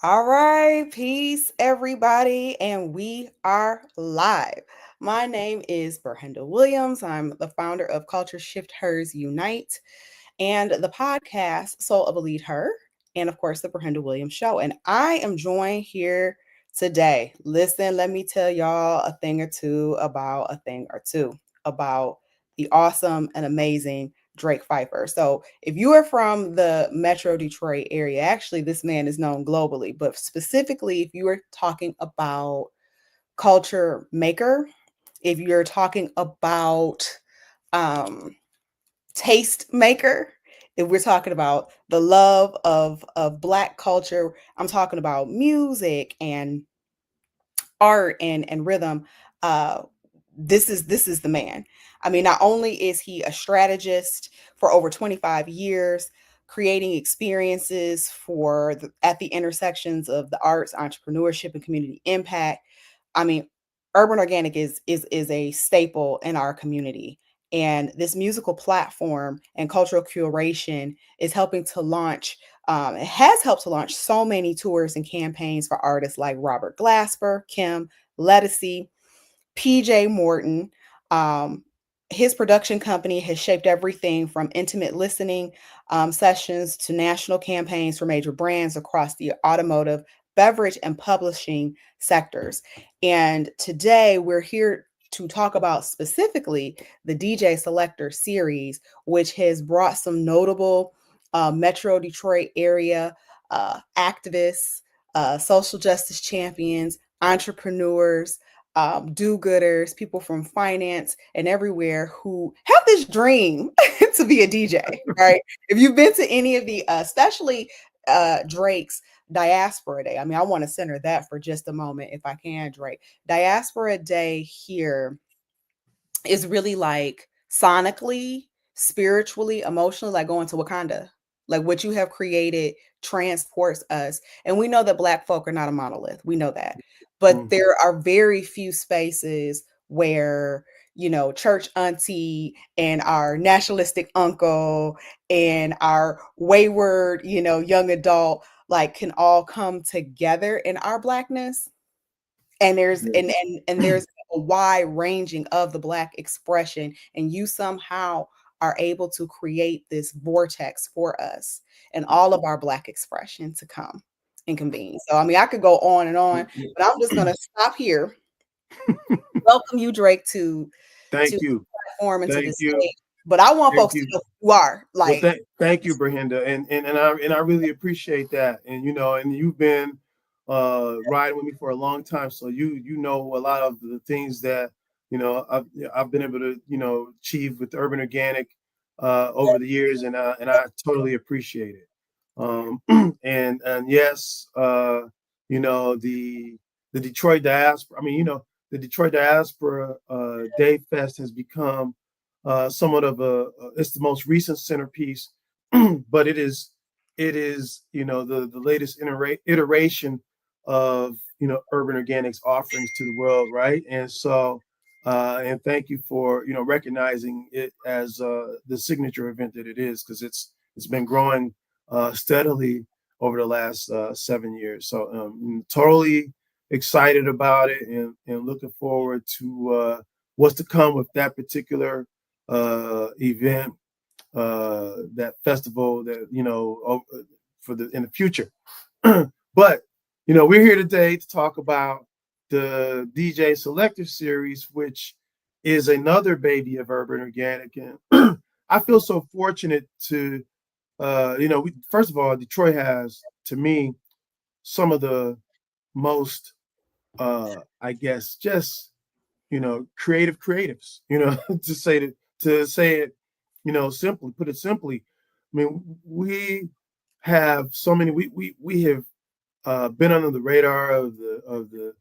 All right, peace, everybody, and we are live. My name is Berhenda Williams. I'm the founder of Culture Shift Hers Unite and the podcast Soul of a Lead Her, and of course, the Berhenda Williams Show. And I am joined here today. Listen, let me tell y'all a thing or two about the awesome and amazing Drake Phifer. So, if you are from the Metro Detroit area, actually, this man is known globally, but specifically, if you are talking about culture maker, if you're talking about um, taste maker, if we're talking about the love of Black culture, I'm talking about music and art and rhythm. uh this is the man. I mean, not only is he a strategist for over 25 years, creating experiences at the intersections of the arts, entrepreneurship, and community impact. I mean, urban organic is a staple in our community. And this musical platform and cultural curation is helping to launch, it has helped to launch so many tours and campaigns for artists like Robert Glasper, Kem, Lettucey, PJ Morton. Um, his production company has shaped everything from intimate listening sessions to national campaigns for major brands across the automotive, beverage, and publishing sectors. And today we're here to talk about specifically the DJ Selector series, which has brought some notable Metro Detroit area activists, social justice champions, entrepreneurs, do-gooders, people from finance and everywhere who have this dream to be a DJ, right? If you've been to any of the, especially Drake's Diaspora Day, I mean, I want to center that for just a moment, if I can, Drake. Diaspora Day here is really like sonically, spiritually, emotionally, like going to Wakanda. Like what you have created transports us. And we know that Black folk are not a monolith. We know that. But Mm. there are very few spaces where, church auntie and our nationalistic uncle and our wayward, young adult, like can all come together in our Blackness. And there's Yeah. and there's a wide ranging of the Black expression, and you somehow are able to create this vortex for us and all of our Black expression to come and convene. So I mean, I could go on and on, but I'm just gonna stop here. Welcome you, Drake, to Thank the you. platform and to Thank this you. stage. But I want Thank folks to you. know who you are. Well, Like, thank you, Brenda, and I really appreciate that. And and you've been riding with me for a long time, so you know a lot of the things that I've been able to achieve with urban organic over the years, and I totally appreciate it. And yes, the Detroit diaspora. I mean, the Detroit diaspora Day Fest has become somewhat of it's the most recent centerpiece, but it is the latest iteration of urban organics offerings to the world, right? And thank you for recognizing it as the signature event that it is, because it's been growing steadily over the last 7 years. So totally excited about it, and looking forward to what's to come with that particular event, that festival, that for the in the future. But we're here today to talk about the DJ Selector series, which is another baby of urban organic, and I feel so fortunate to first of all, Detroit has, to me, some of the most I guess just creative creatives, to say it, simply, put it simply. I mean, we have so many. We have been under the radar of the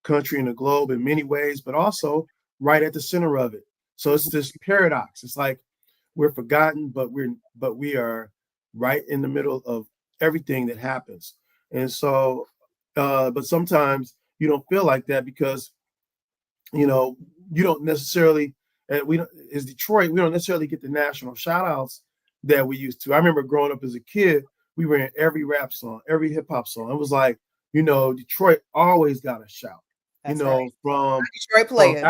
country and the globe in many ways, but also right at the center of it. So it's this paradox. It's like we're forgotten, but we are right in the middle of everything that happens. And so, but sometimes you don't feel like that, because you know, you don't necessarily, we don't, Detroit, we don't necessarily get the national shout outs that we used to. I remember growing up as a kid, we were in every rap song, every hip hop song. It was like, you know, Detroit always got a shout. You That's right. know, Detroit from players.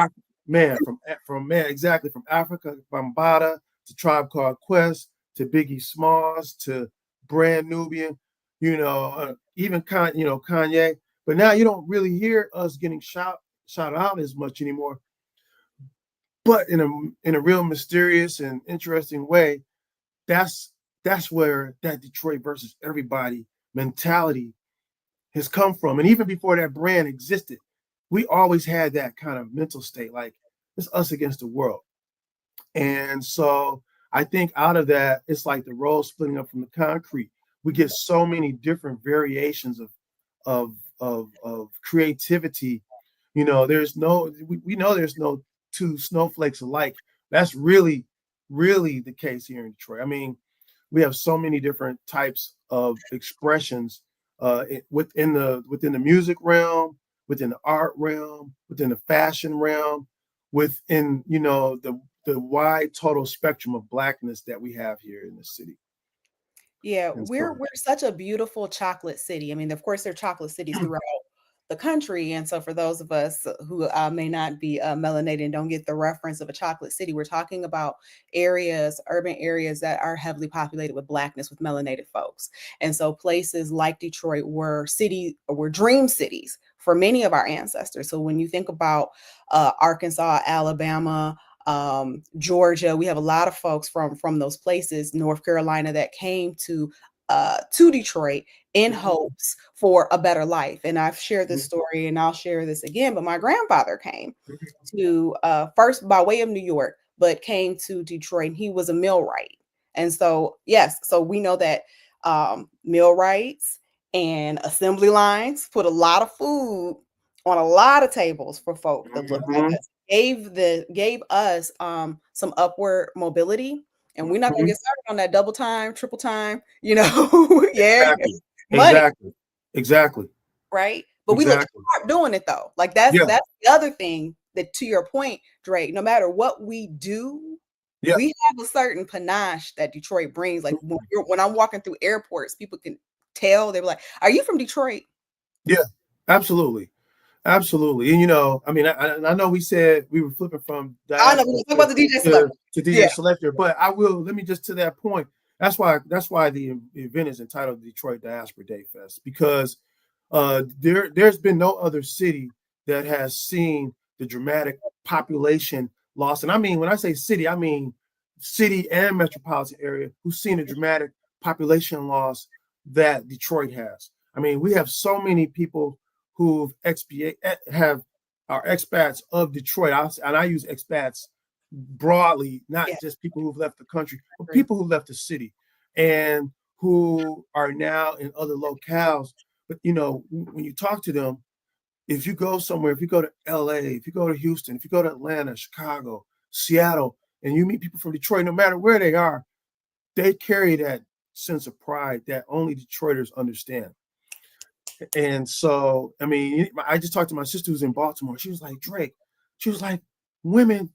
from man, exactly, from Africa Bambaataa to Tribe Called Quest to Biggie Smalls to Brand Nubian, you know, even Kanye. But now you don't really hear us getting shout out as much anymore. But in a real mysterious and interesting way, that's that's where that Detroit versus everybody mentality has come from. And even before that brand existed, we always had that kind of mental state, like it's us against the world. And so I think out of that, it's like the road splitting up from the concrete. We get so many different variations of creativity. You know, we know there's no two snowflakes alike. That's really the case here in Detroit. I mean, we have so many different types of expressions within the music realm, within the art realm, within the fashion realm, within the wide total spectrum of blackness that we have here in the city. Yeah, And we're so, such a beautiful chocolate city. I mean, of course, there are chocolate cities throughout the country, and so for those of us who may not be melanated and don't get the reference of a chocolate city, we're talking about areas, urban areas that are heavily populated with blackness, with melanated folks, and so places like Detroit were dream cities for many of our ancestors. So when you think about Arkansas, Alabama, Georgia. We have a lot of folks from those places, North Carolina, that came to Detroit in mhm, hopes for a better life. And I've shared this mhm, story, and I'll share this again. But my grandfather came mhm, to first by way of New York, but came to Detroit. And he was a millwright, and so yes, so we know that millwrights and assembly lines put a lot of food on a lot of tables for folk that look like mhm, us. Gave us some upward mobility, and we're not gonna mhm. get started on that double time, triple time, you know. Yeah, Exactly, money, exactly, exactly, right? But we look exactly. sharp doing it though. Like that's Yeah, that's the other thing that, to your point, Drake, no matter what we do, yeah, we have a certain panache that Detroit brings. Like when I'm walking through airports, people can tell. They're like, "Are you from Detroit?" yeah. Absolutely, absolutely. And I mean, I know we said we were flipping from I know we diaspora talk about the DJ to, celebrity. to Yeah, DJ Selector, but let me just to that point. That's why the event is entitled Detroit Diaspora Day Fest, because there's been no other city that has seen the dramatic population loss. And I mean, when I say city, I mean city and metropolitan area who's seen a dramatic population loss that Detroit has. I mean, we have so many people who've have are expats of Detroit. And I use expats broadly, yeah, not just people who've left the country, but agree. people who left the city and who are now in other locales. But when you talk to them, if you go somewhere, if you go to LA, if you go to Houston, if you go to Atlanta, Chicago, Seattle, and you meet people from Detroit, no matter where they are, they carry that sense of pride that only Detroiters understand. And so, I mean, I just talked to my sister who's in Baltimore. She was like, Drake, she was like, women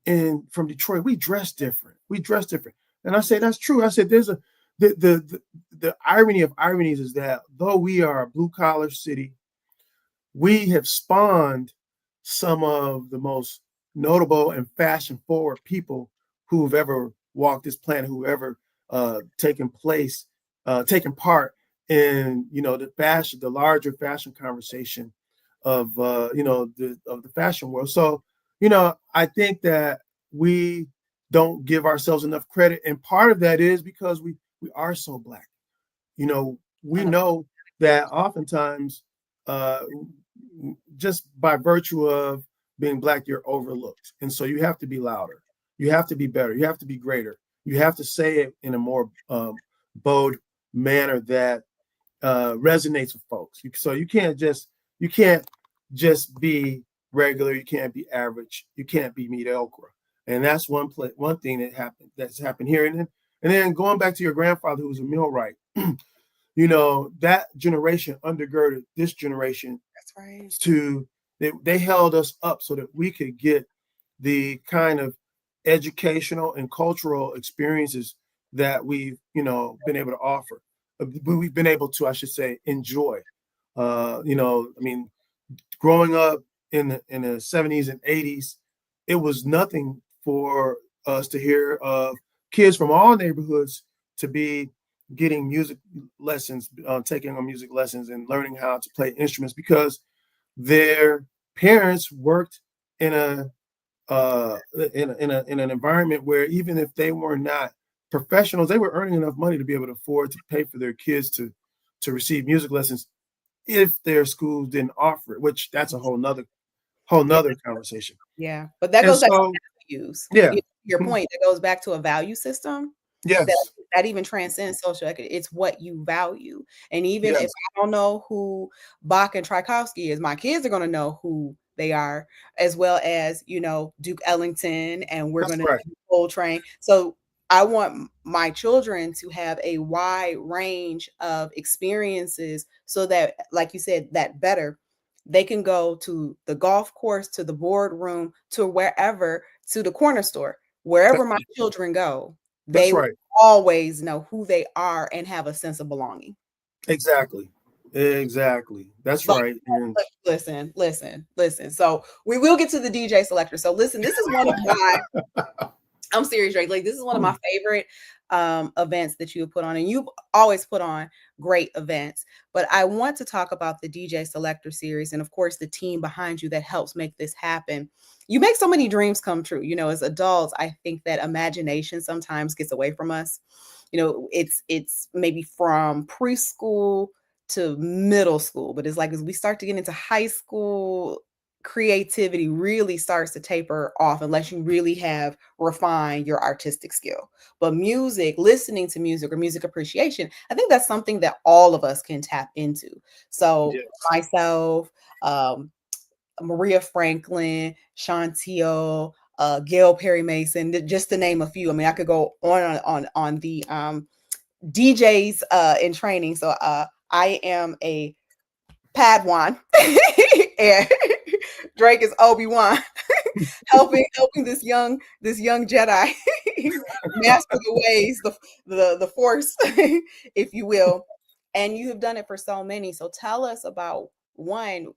from Detroit, we dress different. We dress different. And I said, that's true. I said, the irony of ironies is that though we are a blue collar city, we have spawned some of the most notable and fashion forward people who've ever walked this planet, who ever taken part in the larger fashion conversation of the fashion world. So I think that we don't give ourselves enough credit, and part of that is because we are so black. We know that oftentimes, uh, just by virtue of being black, you're overlooked. And so you have to be louder. You have to be better. You have to be greater. You have to say it in a more bold manner that resonates with folks. So you can't just be regular. You can't be average. You can't be mediocre. And that's one thing that's happened here. And then going back to your grandfather who was a millwright, that generation undergirded this generation That's right. to they held us up so that we could get the kind of educational and cultural experiences that we've been able to offer. we've been able to, I should say, enjoy. You know, I mean, growing up in the 70s and 80s, it was nothing for us to hear of kids from all neighborhoods to be getting music lessons, taking on music lessons and learning how to play instruments because their parents worked in a in an environment where even if they were not professionals, they were earning enough money to be able to afford to pay for their kids to receive music lessons if their schools didn't offer it, which that's a whole Yeah. nother conversation. Yeah. But that And goes back to so, values. yeah, Your point, that goes back to a value system that yes, that even transcends social equity. It's what you value. And even if yes, I don't know who Bach and Tchaikovsky is, my kids are going to know who they are, as well as, you know, Duke Ellington, and we're that's going to right. do Coltrane. So I want my children to have a wide range of experiences so that, like you said, that better they can go to the golf course, to the boardroom, to wherever, to the corner store, wherever my children go, That's they will right. always know who they are and have a sense of belonging. Exactly. Exactly. That's Like, right. And listen. So we will get to the DJ selector. So listen, this is one of my I'm serious, Drake. Like, this is one of my favorite events that you have put on, and you've always put on great events. But I want to talk about the DJ Selector series, and of course, the team behind you that helps make this happen. You make so many dreams come true. You know, as adults, I think that imagination sometimes gets away from us. You know, it's maybe from preschool to middle school, but it's like as we start to get into high school, creativity really starts to taper off unless you really have refined your artistic skill. But music, listening to music or music appreciation, I think that's something that all of us can tap into. So yes. myself, um, Maria Franklin, Chantil, Gail Perry Mason, just to name a few. I mean, I could go on the DJs in training. So I am a Padawan, and Drake is Obi-Wan, helping this young Jedi master the ways, the Force, if you will. And you have done it for so many. So tell us about one.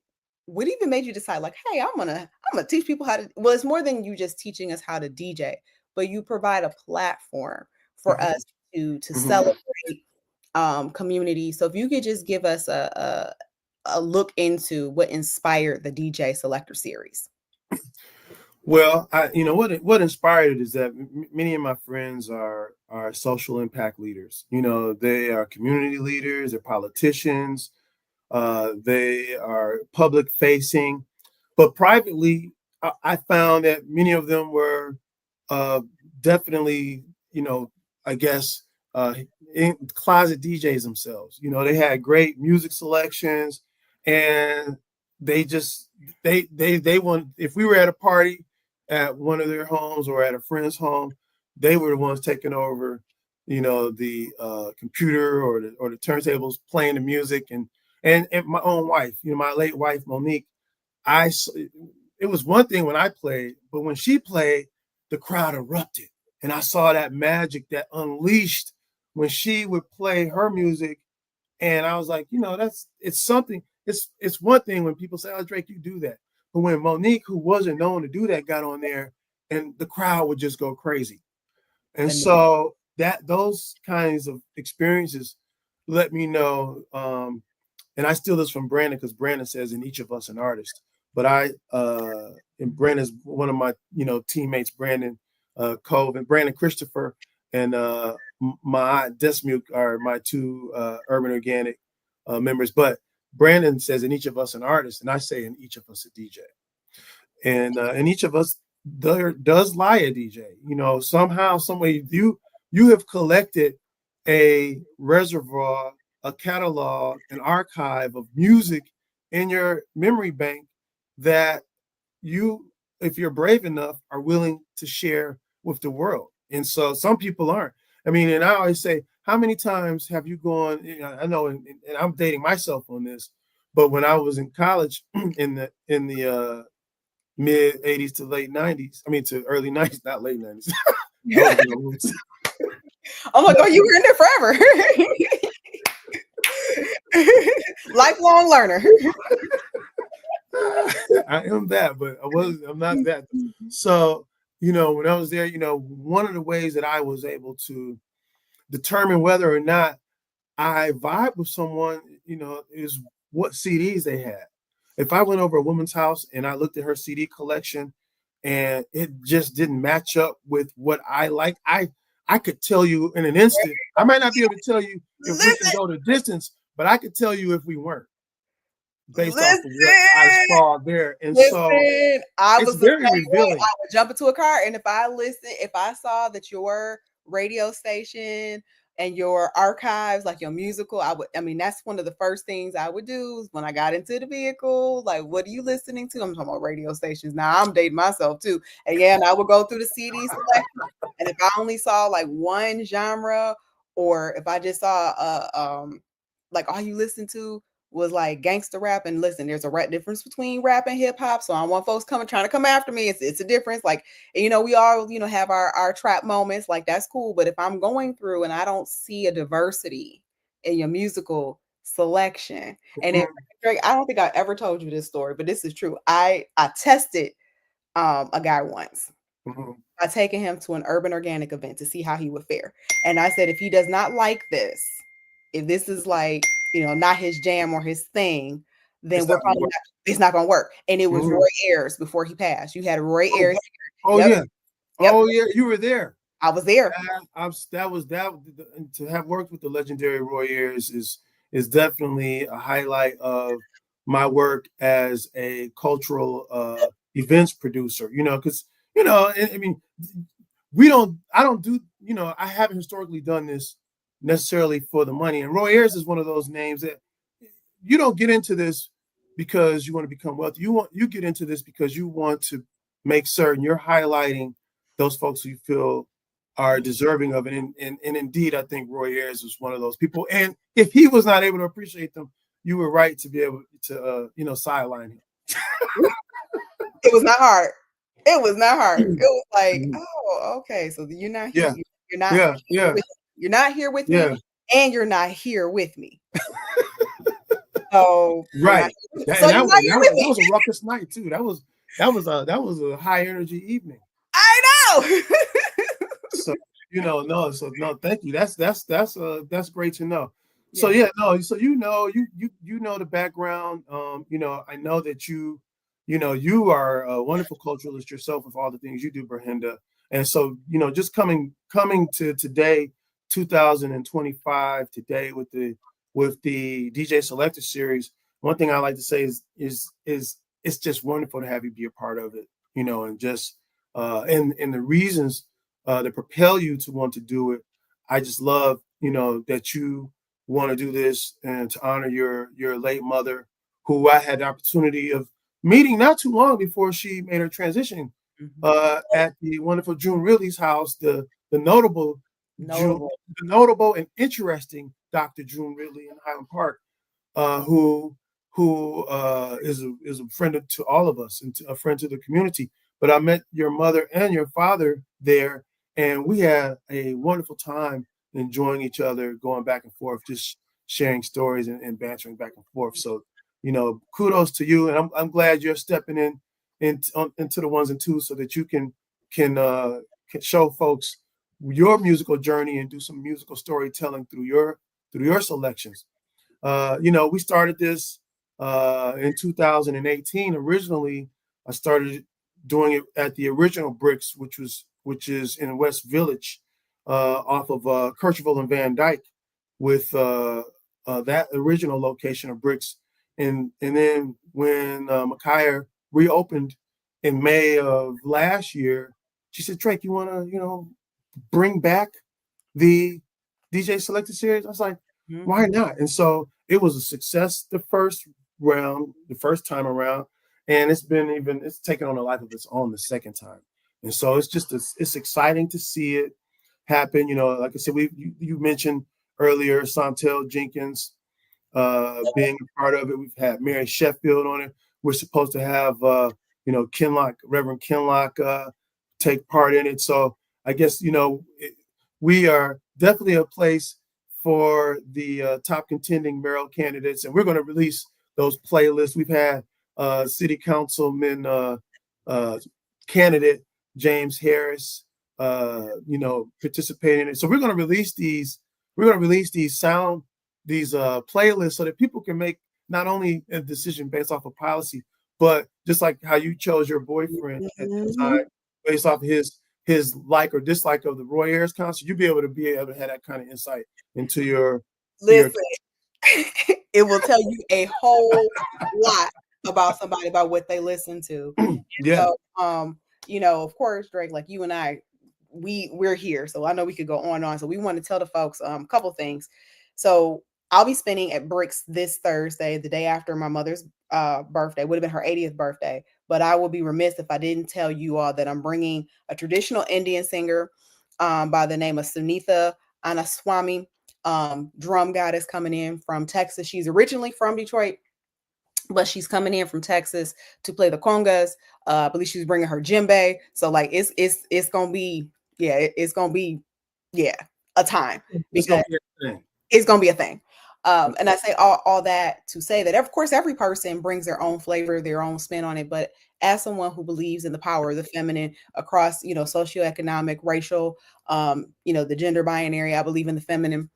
What even made you decide, like, hey, I'm gonna teach people how to? Well, it's more than you just teaching us how to DJ, but you provide a platform for Mhm, us to mhm. celebrate community. So if you could just give us a look into what inspired the DJ Selector series. Well, you know what inspired it is that many of my friends are social impact leaders. You know, they are community leaders, they're politicians, they are public facing, but privately, I found that many of them were uh, definitely, you know, I guess, uh, in closet DJs themselves. You know, they had great music selections, and they just they want. If we were at a party at one of their homes or at a friend's home, they were the ones taking over. You know, the computer or the turntables, playing the music, and my own wife. You know, my late wife Monique. I it was one thing when I played, but when she played, the crowd erupted, and I saw that magic that unleashed when she would play her music, and I was like, you know, it's something. It's one thing when people say, "Oh, Drake, you do that," but when Monique, who wasn't known to do that, got on there, and the crowd would just go crazy. And so that those kinds of experiences let me know. And I steal this from Brandon because Brandon says in each of us an artist. But and Brandon's one of my teammates, Brandon Cove and Brandon Christopher, and my Desmute are my two urban organic members. But Brandon says in each of us an artist, and I say in each of us a DJ. And in each of us there does lie a DJ. You know, somehow, some way, you have collected a reservoir, a catalog, an archive of music in your memory bank that you, if you're brave enough, are willing to share with the world. And so some people aren't. I mean, and I always say, how many times have you gone? I know, and I'm dating myself on this, but when I was in college in the mid 80s to late 90s. I mean, to early 90s, not late 90s. I was I'm like, oh, you were in there forever. Lifelong learner. I am that, but I'm not that. So, when I was there, one of the ways that I was able to determine whether or not I vibe with someone, is what CDs they had. If I went over a woman's house and I looked at her CD collection and it just didn't match up with what I like, I could tell you in an instant. I might not be able to tell you if we can Listen, go the distance, but I could tell you if we weren't based off of what I listen. saw there. And so Listen, I it's was the very same way. revealing. I would jump into a car, and if I saw that your radio station and your archives, like your musical, I mean, that's one of the first things I would do is when I got into the vehicle. Like, what are you listening to? I'm talking about radio stations. Now I'm dating myself too. And yeah, and I would go through the CD selection. And if I only saw like one genre, or if I just saw like all you listen to was like gangster rap. And listen, there's a difference between rap and hip hop. So I don't want folks trying to come after me. It's a difference. Like, we all, have our trap moments. Like, that's cool. But if I'm going through and I don't see a diversity in your musical selection, and if Drake, I don't think I ever told you this story, but this is true. I tested a guy once. Mhm. I taken him to an urban organic event to see how he would fare. And I said, if he does not like this, if this is like, not his jam or his thing, then It's not gonna work. it's not gonna work. And it was Mhm. Roy Ayers before he passed. You had Roy Oh, Ayers. oh Yep, yeah. yep. Oh yeah, you were there. I was there. That was that to have worked with the legendary Roy Ayers is definitely a highlight of my work as a cultural events producer. Because I mean, I don't do I haven't historically done this necessarily for the money. And Roy Ayers is one of those names that you don't get into this because you want to become wealthy. You get into this because you want to make certain you're highlighting those folks who you feel are deserving of it. And indeed, I think Roy Ayers was one of those people. And if he was not able to appreciate them, you were right to be able to sideline him. It was not hard. It was not hard. It was like, Mhm. oh, okay. So you're not here. Yeah, You're not yeah, here yeah, with you're not here with me, yeah. and you're not here with me. So you're not Right. here with me. That, So and you're that was not and here that with was that me. was a ruckus night too. That was a high energy evening. I know. So no, thank you. That's great to know. So Yeah. yeah, no, so you know the background. I know that you are a wonderful culturalist yourself with all the things you do, Berhinda. And so just coming to today, 2025, today with the DJ Selector series. One thing I like to say is it's just wonderful to have you be a part of it. And just and the reasons that propel you to want to do it. I just love, that you want to do this and to honor your late mother, who I had the opportunity of meeting not too long before she made her transition Mhm. at the wonderful June Really's house, the notable June, Notable. the notable and interesting Dr. June Reilly in Highland Park, who is a friend to all of us and a friend to the community. But I met your mother and your father there, and we had a wonderful time enjoying each other, going back and forth, just sharing stories and bantering back and forth. So, kudos to you, and I'm glad you're stepping into the ones and twos so that you can can show folks your musical journey and do some musical storytelling through your selections. We started this in 2018. Originally, I started doing it at the original Bricks, which is in West Village, off of Kirchville and Van Dyke, with that original location of Bricks. And then when Micaiah reopened in May of last year, she said, "Drake, you want to bring back the DJ Selected series?" I was like, why Mhm. not? And so it was a success the first round, the first time around, and it's taken on a life of its own the second time. And so it's exciting to see it happen. Like I said, you mentioned earlier Santel Jenkins being a part of it. We've had Mary Sheffield on it. We're supposed to have Reverend Kinlock take part in it. So I guess we are definitely a place for the top contending mayoral candidates, and we're going to release those playlists. We've had city councilman uh, candidate James Harris, participating in it. So we're going to release these. We're going to release these playlists so that people can make not only a decision based off of policy, but just like how you chose your boyfriend at the Mhm. time based off of his like or dislike of the Roy Ayers concert, you'll be able to have that kind of insight into your to your Listen, it will tell you a whole lot about somebody, about what they listen to. yeah. So, of course, Drake, like you and I, we're here. So I know we could go on and on. So we want to tell the folks a couple things. So I'll be spending at Bricks this Thursday, the day after my mother's birthday. Would have been her 80th birthday. But I will be remiss if I didn't tell you all that I'm bringing a traditional Indian singer by the name of Sunitha Anaswamy. Drum goddess coming in from Texas. She's originally from Detroit, but she's coming in from Texas to play the congas. I believe she's bringing her djembe. So like it's gonna be, yeah, it's gonna be, yeah, a time, It's gonna because be a thing. it's gonna be a thing. And I say all that to say that of course every person brings their own flavor, their own spin on it. But as someone who believes in the power of the feminine across, socioeconomic, racial, the gender binary, I believe in the feminine.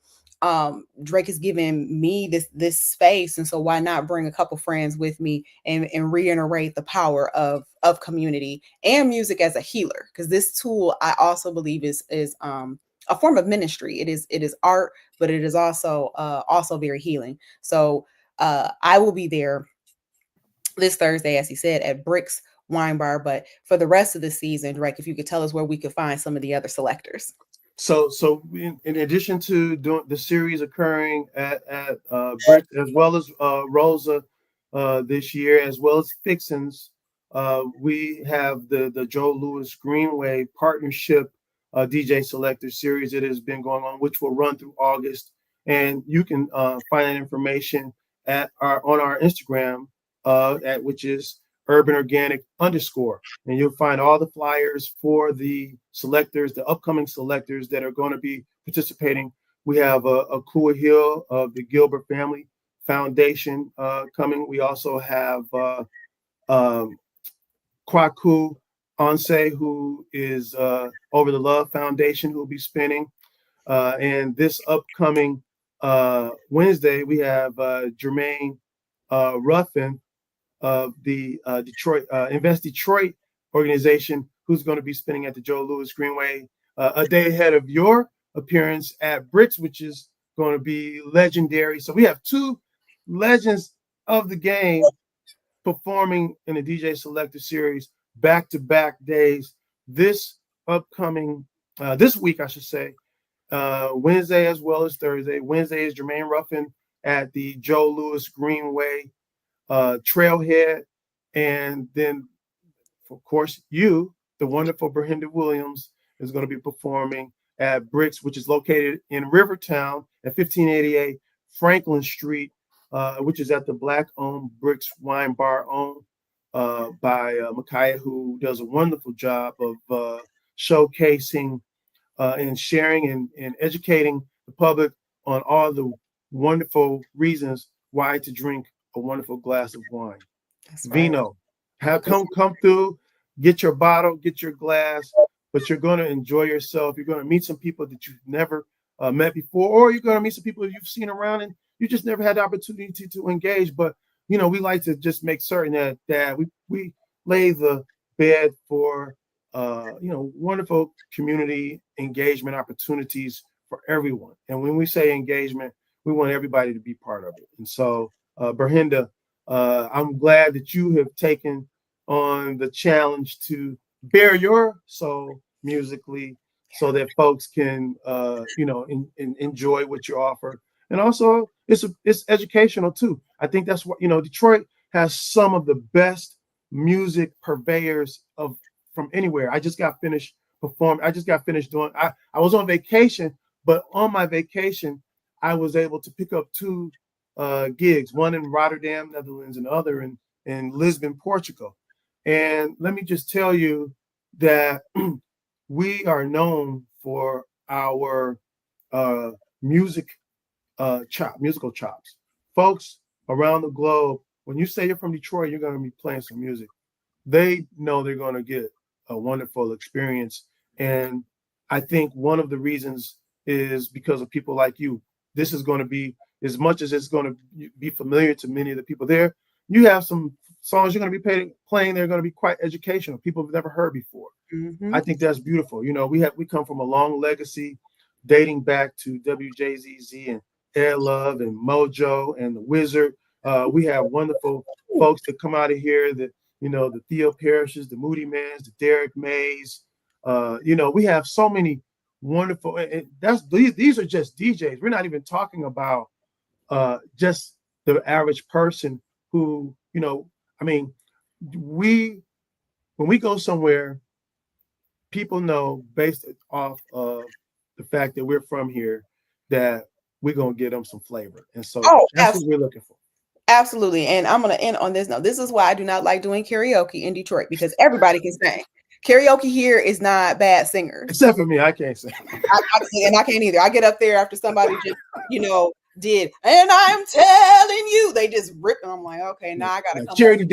Drake has given me this space, and so why not bring a couple friends with me and reiterate the power of community and music as a healer? Because this tool, I also believe, is a form of ministry. It is art, but it is also very healing. So I will be there this Thursday, as he said, at Bricks Wine Bar. But for the rest of the season, Drake, if you could tell us where we could find some of the other selectors. So in addition to doing the series occurring at Brick, as well as Rosa this year, as well as Fixins, we have the Joe Louis Greenway partnership DJ Selector series that has been going on, which will run through August, and you can find that information on our Instagram, at which is Urban Organic _ and you'll find all the flyers for the selectors, the upcoming selectors that are going to be participating. We have a Kua Hill of the Gilbert Family Foundation coming. We also have um, Kwaku Onse, who is over the Love Foundation, who will be spinning. And this upcoming Wednesday, we have Jermaine Ruffin of the Detroit Invest Detroit organization, who's going to be spinning at the Joe Louis Greenway a day ahead of your appearance at Bricks, which is going to be legendary. So we have two legends of the game performing in the DJ Selector Series back-to-back days this upcoming this week, I should say, Wednesday as well as Thursday. Wednesday is Jermaine Ruffin at the Joe Louis Greenway Trailhead, and then of course the wonderful Brenda Williams, is going to be performing at Bricks, which is located in Rivertown at 1588 Franklin Street, which is at the Black-owned Bricks Wine Bar, owned by Micaiah, who does a wonderful job of showcasing and sharing and educating the public on all the wonderful reasons why to drink a wonderful glass of wine. That's right. Vino. Have come through, get your bottle, get your glass, but you're going to enjoy yourself. You're going to meet some people that you've never met before, or you're going to meet some people you've seen around and you just never had the opportunity to engage. But we like to just make certain that we lay the bed for wonderful community engagement opportunities for everyone. And when we say engagement, we want everybody to be part of it. And so, Berhinda, I'm glad that you have taken on the challenge to bare your soul musically, so that folks can, enjoy what you offer. And also, it's educational too. I think that's what Detroit has some of the best music purveyors of from anywhere. I just got finished performing. I just got finished doing. I was on vacation, but on my vacation, I was able to pick up two gigs, one in Rotterdam, Netherlands, and the other in Lisbon, Portugal. And let me just tell you that we are known for our music musical chops. Folks around the globe, when you say you're from Detroit, you're going to be playing some music. They know they're going to get a wonderful experience. And I think one of the reasons is because of people like you. This is going to be, as much as it's going to be familiar to many of the people there, you have some songs you're going to be playing. They're going to be quite educational. People have never heard before. Mm-hmm. I think that's beautiful. You know, we come from a long legacy dating back to WJZZ and Air Love and Mojo and the Wizard. We have wonderful folks that come out of here that, you know, the Theo Parishes, the Moody Mans, the Derek Mays. You know, we have so many wonderful, and that's these are just DJs. We're not even talking about just the average person who, you know, I mean, we when we go somewhere, people know based off of the fact that we're from here that we're gonna get them some flavor, and so Oh, that's what we're looking for. absolutely. And I'm going to end on this note. This is why I do not like doing karaoke in Detroit, because everybody can sing. Karaoke here is not bad singers. Except for me, I can't sing. And I can't either. I get up there after somebody just, did, and I'm telling you, they just rip, and I'm like, okay, now I gotta come. Charity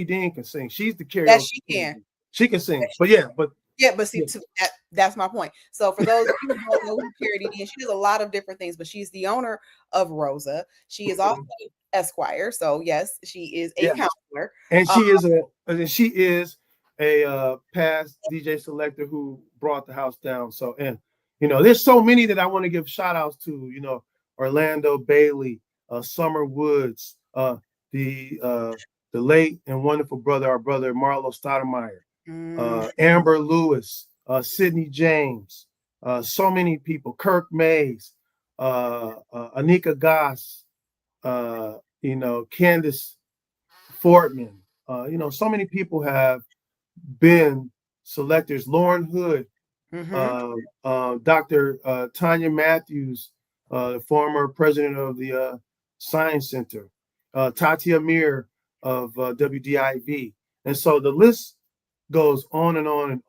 Dean can sing. She's the karaoke. That she can. She can sing. But see, that's my point. So for those who don't know who Charity is, she does a lot of different things, but she's the owner of Rosa. She is also Esquire. So yes, she is a counselor. And she is a past DJ selector who brought the house down. So, and there's so many that I want to give shout outs to, Orlando Bailey, Summer Woods, the late and wonderful our brother Marlo Stoudemire, Amber Lewis, Sidney James, so many people, Kirk Mays, Anika Goss, Candace Fortman, so many people have been selectors. Lauren Hood, Dr. Tanya Matthews, the former president of the Science Center, Tati Amir of WDIV. And so the list goes on and on and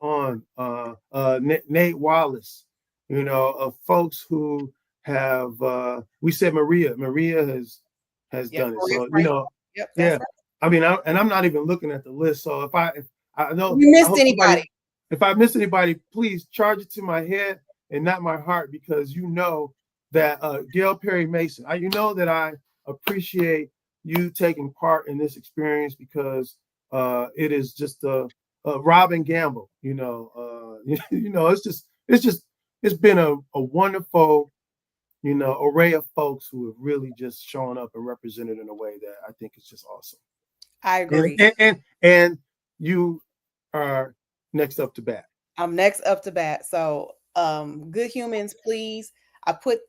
on. Nate Wallace, of folks who have, we said Maria has done it. So, right. I mean, I'm not even looking at the list. So if I know you missed anybody, if I missed anybody, please charge it to my head and not my heart, because that Gail Perry Mason, that I appreciate you taking part in this experience, because it is just a Robin Gamble. It's been a wonderful array of folks who have really just shown up and represented in a way that I think is just awesome. I agree. And you are next up to bat. I'm next up to bat. So, Good Humans, please. I put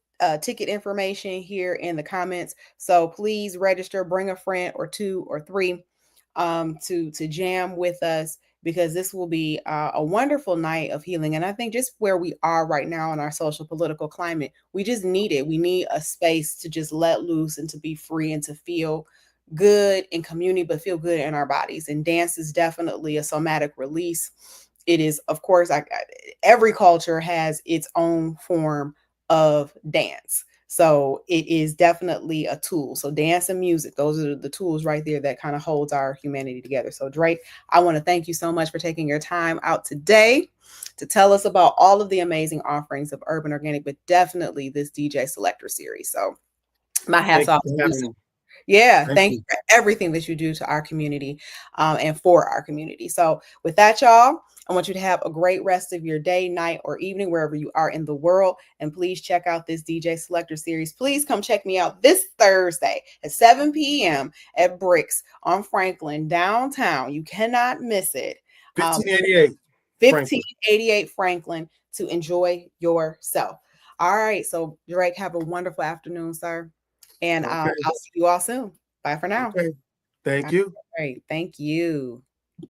ticket information here in the comments. So please register, bring a friend or two or three to jam with us, because this will be a wonderful night of healing. And I think just where we are right now in our social political climate, we just need it. We need a space to just let loose and to be free and to feel good in community, but feel good in our bodies. And dance is definitely a somatic release. It is, of course, every culture has its own form of dance. So it is definitely a tool. So dance and music, those are the tools right there that kind of holds our humanity together. So Drake, I want to thank you so much for taking your time out today to tell us about all of the amazing offerings of Urban Organic, but definitely this DJ Selector series. So my hats off to you. Yeah, thank you for everything that you do to our community and for our community. So with that, y'all, I want you to have a great rest of your day, night, or evening, wherever you are in the world. And please check out this DJ Selector series. Please come check me out this Thursday at 7 p.m. at Bricks on Franklin, downtown. You cannot miss it. 1588. 1588 Franklin, to enjoy yourself. All right. So, Drake, have a wonderful afternoon, sir. And I'll see you all soon. Bye for now. Okay. Thank you. All right. Thank you.